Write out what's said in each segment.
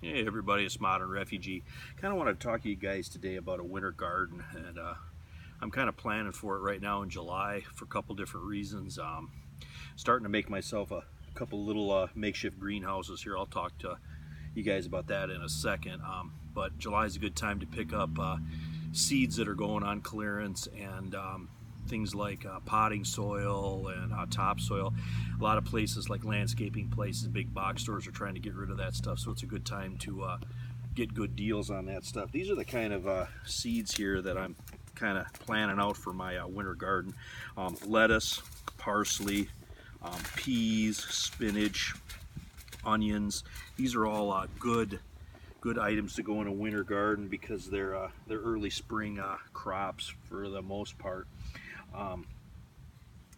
Hey everybody, it's Modern Refugee. Kind of want to talk to you guys today about a winter garden, and I'm kind of planning for it right now in July for a couple different reasons. Starting to make myself a couple little makeshift greenhouses here. I'll talk to you guys about that in a second. But July is a good time to pick up seeds that are going on clearance and things like potting soil and topsoil. A lot of places like landscaping places, big box stores are trying to get rid of that stuff, so it's a good time to get good deals on that stuff. These are the kind of seeds here that I'm kind of planning out for my winter garden. Lettuce, parsley, peas, spinach, onions. These are all good items to go in a winter garden because they're early spring crops for the most part.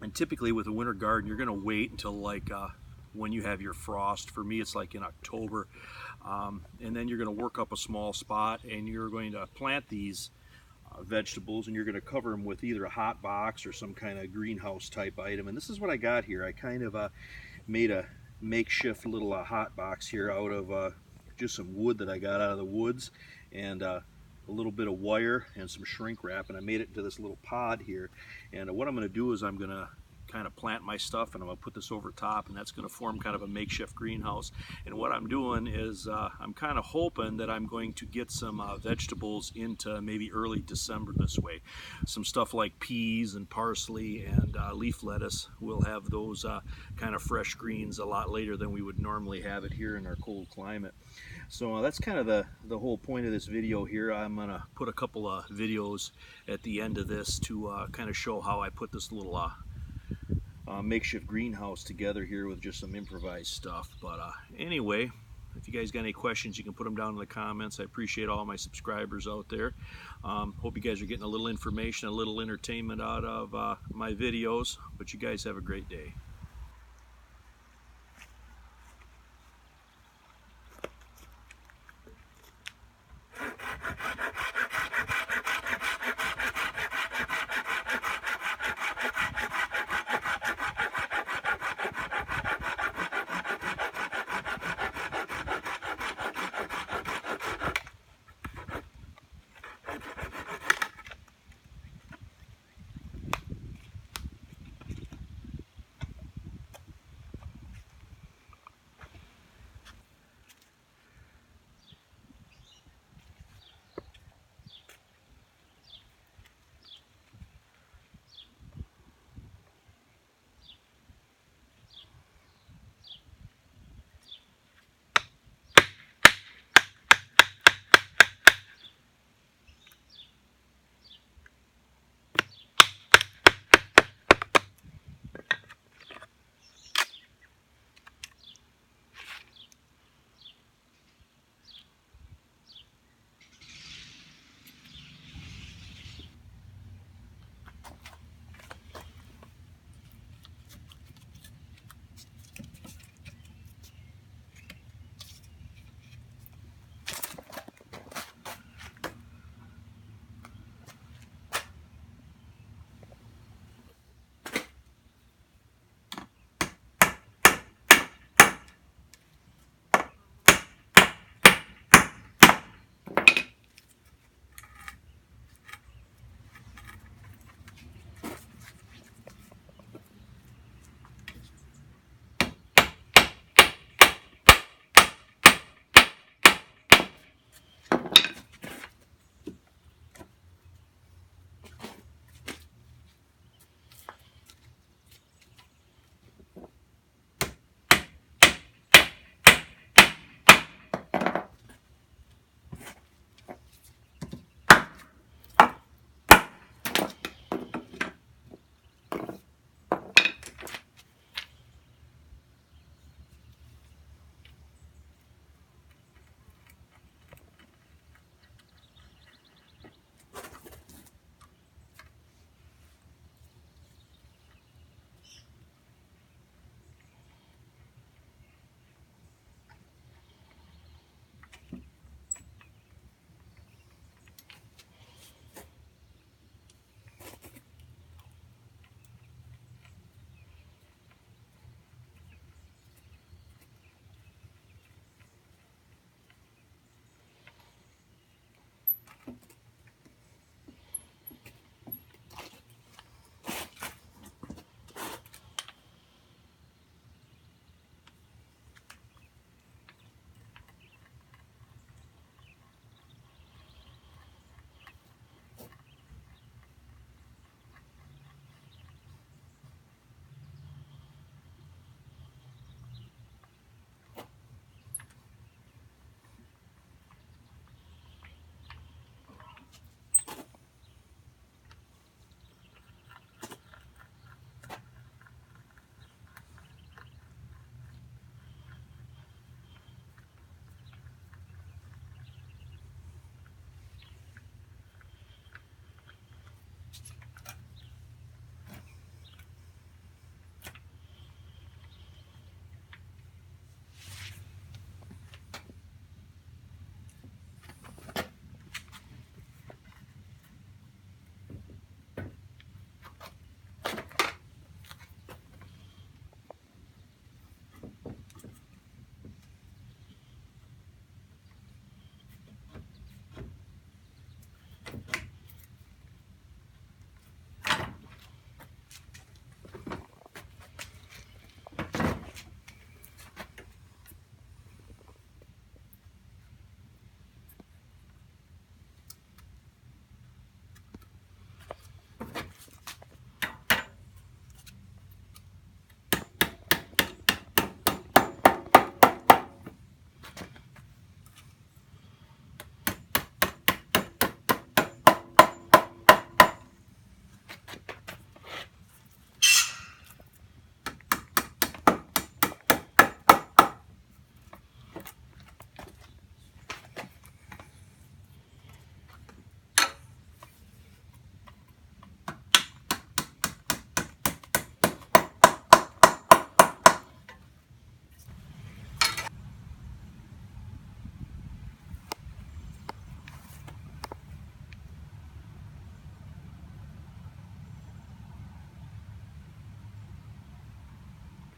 And typically with a winter garden, you're going to wait until like when you have your frost. For me, it's like in October. And then you're going to work up a small spot and you're going to plant these vegetables, and you're going to cover them with either a hot box or some kind of greenhouse type item. And this is what I got here. I kind of made a makeshift little hot box here out of just some wood that I got out of the woods, and a little bit of wire and some shrink wrap, and I made it into this little pod here. And what I'm going to do is I'm going to kind of plant my stuff, and I'm going to put this over top, and that's going to form kind of a makeshift greenhouse. And what I'm doing is I'm kind of hoping that I'm going to get some vegetables into maybe early December this way. Some stuff like peas and parsley and leaf lettuce. We'll have those kind of fresh greens a lot later than we would normally have it here in our cold climate. So that's kind of the whole point of this video here. I'm going to put a couple of videos at the end of this to kind of show how I put this little makeshift greenhouse together here with just some improvised stuff. But anyway, if you guys got any questions, you can put them down in the comments. I appreciate all my subscribers out there. Hope you guys are getting a little information, a little entertainment out of my videos. But you guys have a great day.